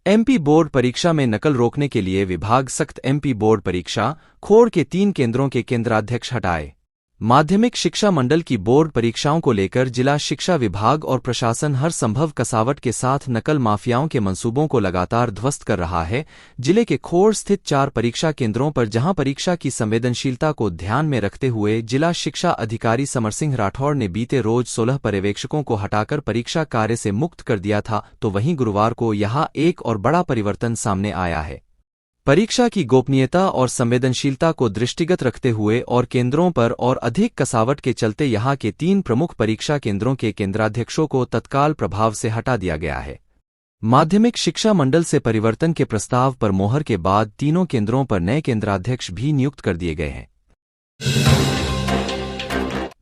MP board परीक्षा में नकल रोकने के लिए विभाग सख्त। एमपी बोर्ड परीक्षा खोड़ के 3 केंद्रों के केंद्राध्यक्ष हटाए। माध्यमिक शिक्षा मंडल की बोर्ड परीक्षाओं को लेकर जिला शिक्षा विभाग और प्रशासन हर संभव कसावट के साथ नकल माफियाओं के मंसूबों को लगातार ध्वस्त कर रहा है। जिले के खोड़ स्थित 4 परीक्षा केंद्रों पर जहां परीक्षा की संवेदनशीलता को ध्यान में रखते हुए जिला शिक्षा अधिकारी समर सिंह राठौड़ ने बीते रोज 16 पर्यवेक्षकों को हटाकर परीक्षा कार्य से मुक्त कर दिया था, तो वहीं गुरुवार को यहां एक और बड़ा परिवर्तन सामने आया है। परीक्षा की गोपनीयता और संवेदनशीलता को दृष्टिगत रखते हुए और केंद्रों पर और अधिक कसावट के चलते यहां के 3 प्रमुख परीक्षा केंद्रों के केंद्राध्यक्षों को तत्काल प्रभाव से हटा दिया गया है। माध्यमिक शिक्षा मंडल से परिवर्तन के प्रस्ताव पर मोहर के बाद तीनों केंद्रों पर नए केंद्राध्यक्ष भी नियुक्त कर दिए गए हैं।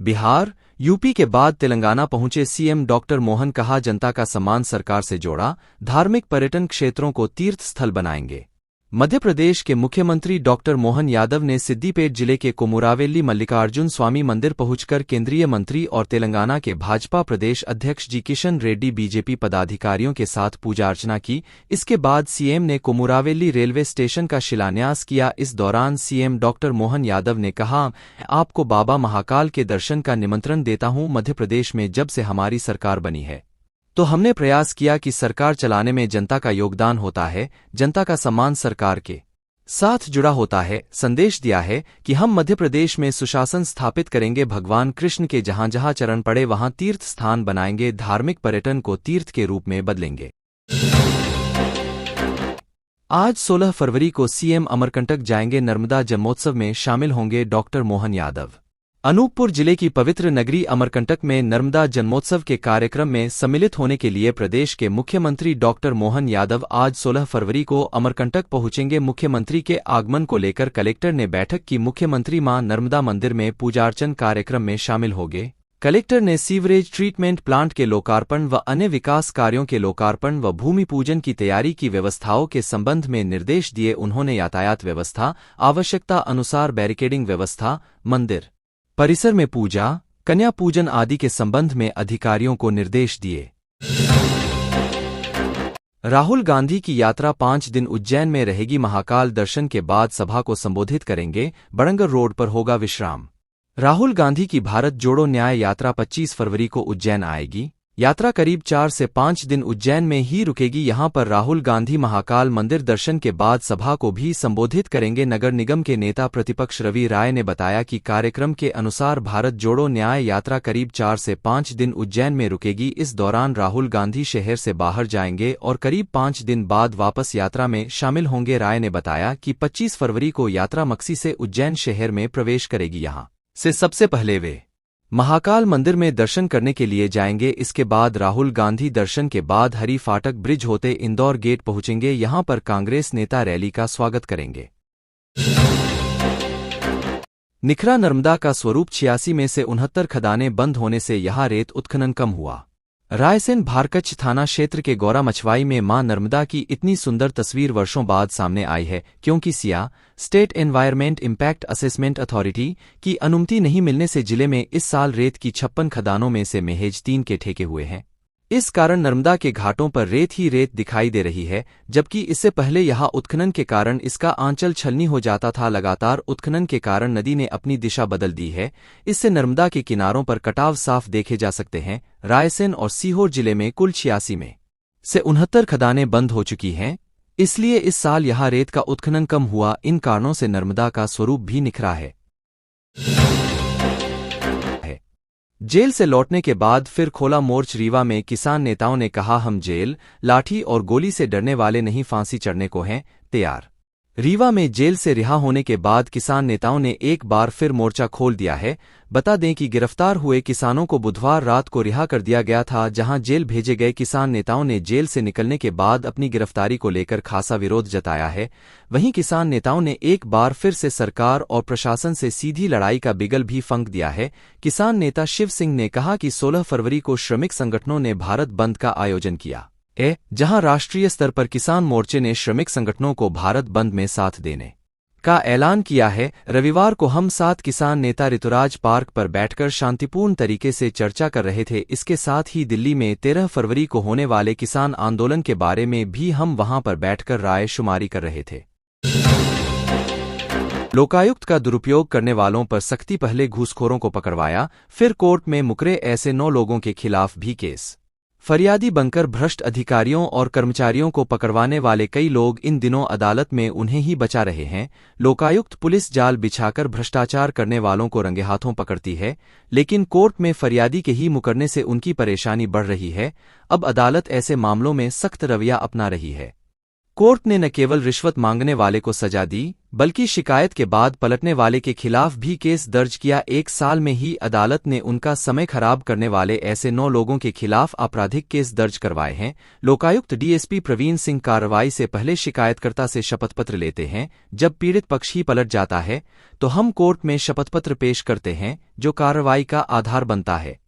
बिहार, यूपी के बाद तेलंगाना पहुंचे सीएम डॉक्टर मोहन, कहा जनता का सम्मान सरकार से जोड़ा, धार्मिक पर्यटन क्षेत्रों को तीर्थ स्थल बनाएंगे। मध्य प्रदेश के मुख्यमंत्री डॉक्टर मोहन यादव ने सिद्दीपेट जिले के कोमुरावेल्ली मल्लिकार्जुन स्वामी मंदिर पहुंचकर केंद्रीय मंत्री और तेलंगाना के भाजपा प्रदेश अध्यक्ष जी किशन रेड्डी बीजेपी पदाधिकारियों के साथ पूजा अर्चना की। इसके बाद सीएम ने कोमुरावेल्ली रेलवे स्टेशन का शिलान्यास किया। इस दौरान सीएम डॉक्टर मोहन यादव ने कहा, आपको बाबा महाकाल के दर्शन का निमंत्रण देता हूं। मध्य प्रदेश में जब से हमारी सरकार बनी है तो हमने प्रयास किया कि सरकार चलाने में जनता का योगदान होता है, जनता का सम्मान सरकार के साथ जुड़ा होता है। संदेश दिया है कि हम मध्य प्रदेश में सुशासन स्थापित करेंगे, भगवान कृष्ण के जहां जहां चरण पड़े वहां तीर्थ स्थान बनाएंगे, धार्मिक पर्यटन को तीर्थ के रूप में बदलेंगे। आज 16 फरवरी को सीएम अमरकंटक जाएंगे, नर्मदा जन्मोत्सव में शामिल होंगे डॉक्टर मोहन यादव। अनूपपुर जिले की पवित्र नगरी अमरकंटक में नर्मदा जन्मोत्सव के कार्यक्रम में सम्मिलित होने के लिए प्रदेश के मुख्यमंत्री डॉक्टर मोहन यादव आज 16 फरवरी को अमरकंटक पहुंचेंगे। मुख्यमंत्री के आगमन को लेकर कलेक्टर ने बैठक की। मुख्यमंत्री मां नर्मदा मंदिर में पूजार्चन कार्यक्रम में शामिल होंगे। कलेक्टर ने सीवरेज ट्रीटमेंट प्लांट के लोकार्पण व अन्य विकास कार्यों के लोकार्पण व भूमि पूजन की तैयारी की व्यवस्थाओं के संबंध में निर्देश दिए। उन्होंने यातायात व्यवस्था, आवश्यकता अनुसार बैरिकेडिंग व्यवस्था, मंदिर परिसर में पूजा, कन्या पूजन आदि के संबंध में अधिकारियों को निर्देश दिए। राहुल गांधी की यात्रा 5 दिन उज्जैन में रहेगी। महाकाल दर्शन के बाद सभा को संबोधित करेंगे। बड़ंगर रोड पर होगा विश्राम। राहुल गांधी की भारत जोड़ो न्याय यात्रा 25 फरवरी को उज्जैन आएगी। यात्रा करीब 4 से 5 दिन उज्जैन में ही रुकेगी। यहां पर राहुल गांधी महाकाल मंदिर दर्शन के बाद सभा को भी संबोधित करेंगे। नगर निगम के नेता प्रतिपक्ष रवि राय ने बताया कि कार्यक्रम के अनुसार भारत जोड़ो न्याय यात्रा करीब 4 से 5 दिन उज्जैन में रुकेगी। इस दौरान राहुल गांधी शहर से बाहर जाएंगे और करीब 5 दिन बाद वापस यात्रा में शामिल होंगे। राय ने बताया कि 25 फरवरी को यात्रा मक्सी से उज्जैन शहर में प्रवेश करेगी। यहां से सबसे पहले वे महाकाल मंदिर में दर्शन करने के लिए जाएंगे। इसके बाद राहुल गांधी दर्शन के बाद हरी फाटक ब्रिज होते इंदौर गेट पहुंचेंगे। यहां पर कांग्रेस नेता रैली का स्वागत करेंगे। निखरा नर्मदा का स्वरूप 86 में से 69 खदानें बंद होने से यहां रेत उत्खनन कम हुआ। रायसेन भारकच्छ थाना क्षेत्र के गौरा मछवाई में मां नर्मदा की इतनी सुंदर तस्वीर वर्षों बाद सामने आई है, क्योंकि Siya state environment impact assessment authority की अनुमति नहीं मिलने से जिले में इस साल रेत की 56 खदानों में से महज 3 के ठेके हुए हैं। इस कारण नर्मदा के घाटों पर रेत ही रेत दिखाई दे रही है, जबकि इससे पहले यहां उत्खनन के कारण इसका आंचल छलनी हो जाता था। लगातार उत्खनन के कारण नदी ने अपनी दिशा बदल दी है। इससे नर्मदा के किनारों पर कटाव साफ देखे जा सकते हैं। रायसेन और सीहोर जिले में कुल 86 में से 69 खदानें बंद हो चुकी हैं, इसलिए इस साल यहां रेत का उत्खनन कम हुआ। इन कारणों से नर्मदा का स्वरूप भी निखरा है। जेल से लौटने के बाद फिर खोला मोर्च। रीवा में किसान नेताओं ने कहा, हम जेल, लाठी और गोली से डरने वाले नहीं, फांसी चढ़ने को हैं तैयार। रीवा में जेल से रिहा होने के बाद किसान नेताओं ने एक बार फिर मोर्चा खोल दिया है। बता दें कि गिरफ्तार हुए किसानों को बुधवार रात को रिहा कर दिया गया था। जहां जेल भेजे गए किसान नेताओं ने जेल से निकलने के बाद अपनी गिरफ्तारी को लेकर खासा विरोध जताया है। वहीं किसान नेताओं ने एक बार फिर से सरकार और प्रशासन से सीधी लड़ाई का बिगल भी फंक दिया है। किसान नेता शिव सिंह ने कहा कि 16 फरवरी को श्रमिक संगठनों ने भारत बंद का आयोजन किया जहां राष्ट्रीय स्तर पर किसान मोर्चे ने श्रमिक संगठनों को भारत बंद में साथ देने का ऐलान किया है। रविवार को हम 7 किसान नेता ऋतुराज पार्क पर बैठकर शांतिपूर्ण तरीके से चर्चा कर रहे थे। इसके साथ ही दिल्ली में 13 फरवरी को होने वाले किसान आंदोलन के बारे में भी हम वहां पर बैठकर राय शुमारी कर रहे थे। लोकायुक्त का दुरुपयोग करने वालों पर सख्ती, पहले घूसखोरों को पकड़वाया, फिर कोर्ट में मुकरे, ऐसे 9 लोगों के खिलाफ भी केस। फरियादी बनकर भ्रष्ट अधिकारियों और कर्मचारियों को पकड़वाने वाले कई लोग इन दिनों अदालत में उन्हें ही बचा रहे हैं। लोकायुक्त पुलिस जाल बिछाकर भ्रष्टाचार करने वालों को रंगे हाथों पकड़ती है, लेकिन कोर्ट में फरियादी के ही मुकरने से उनकी परेशानी बढ़ रही है। अब अदालत ऐसे मामलों में सख्त रवैया अपना रही है। कोर्ट ने न केवल रिश्वत मांगने वाले को सजा दी, बल्कि शिकायत के बाद पलटने वाले के खिलाफ भी केस दर्ज किया। 1 साल में ही अदालत ने उनका समय खराब करने वाले ऐसे 9 लोगों के खिलाफ आपराधिक केस दर्ज करवाए हैं। लोकायुक्त डीएसपी प्रवीण सिंह कार्रवाई से पहले शिकायतकर्ता से शपथपत्र लेते हैं। जब पीड़ित पक्ष ही पलट जाता है तो हम कोर्ट में शपथपत्र पेश करते हैं, जो कार्रवाई का आधार बनता है।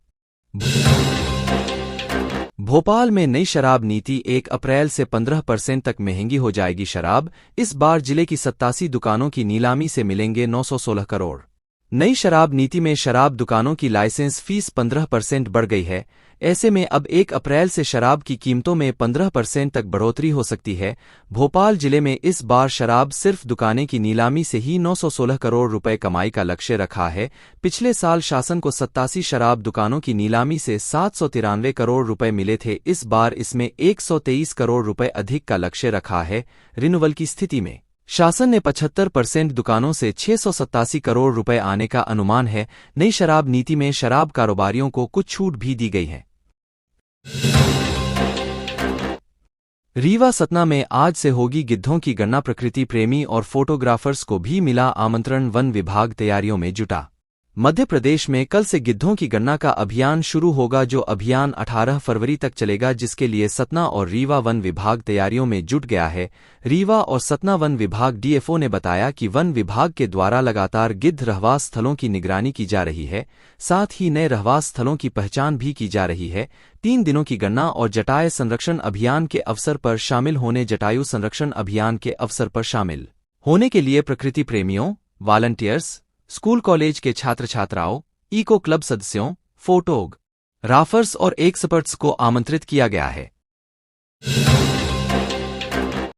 भोपाल में नई शराब नीति, 1 अप्रैल से 15% तक महंगी हो जाएगी शराब। इस बार जिले की 87 दुकानों की नीलामी से मिलेंगे 916 करोड़। नई शराब नीति में शराब दुकानों की लाइसेंस फीस 15% बढ़ गई है। ऐसे में अब 1 अप्रैल से शराब की कीमतों में 15% तक बढ़ोतरी हो सकती है। भोपाल जिले में इस बार शराब सिर्फ दुकानें की नीलामी से ही 916 करोड़ रुपए कमाई का लक्ष्य रखा है। पिछले साल शासन को 87 शराब दुकानों की नीलामी से 793 करोड़ रुपए मिले थे। इस बार इसमें 123 करोड़ रुपए अधिक का लक्ष्य रखा है। रिन्यूअल की स्थिति में शासन ने 75% दुकानों से 687 करोड़ रुपए आने का अनुमान है। नई शराब नीति में शराब कारोबारियों को कुछ छूट भी दी गई है। रीवा सतना में आज से होगी गिद्धों की गणना। प्रकृति प्रेमी और फोटोग्राफर्स को भी मिला आमंत्रण। वन विभाग तैयारियों में जुटा। मध्य प्रदेश में कल से गिद्धों की गणना का अभियान शुरू होगा, जो अभियान 18 फरवरी तक चलेगा, जिसके लिए सतना और रीवा वन विभाग तैयारियों में जुट गया है। रीवा और सतना वन विभाग डीएफओ ने बताया कि वन विभाग के द्वारा लगातार गिद्ध रहवास स्थलों की निगरानी की जा रही है, साथ ही नए रहवास स्थलों की पहचान भी की जा रही है। 3 दिनों की गणना और जटायु संरक्षण अभियान के अवसर पर शामिल होने जटायु संरक्षण अभियान के अवसर पर शामिल होने के लिए प्रकृति प्रेमियों, वॉलंटियर्स, स्कूल कॉलेज के छात्र छात्राओं, इको क्लब सदस्यों, फोटोग्राफर्स और एक्सपर्ट्स को आमंत्रित किया गया है।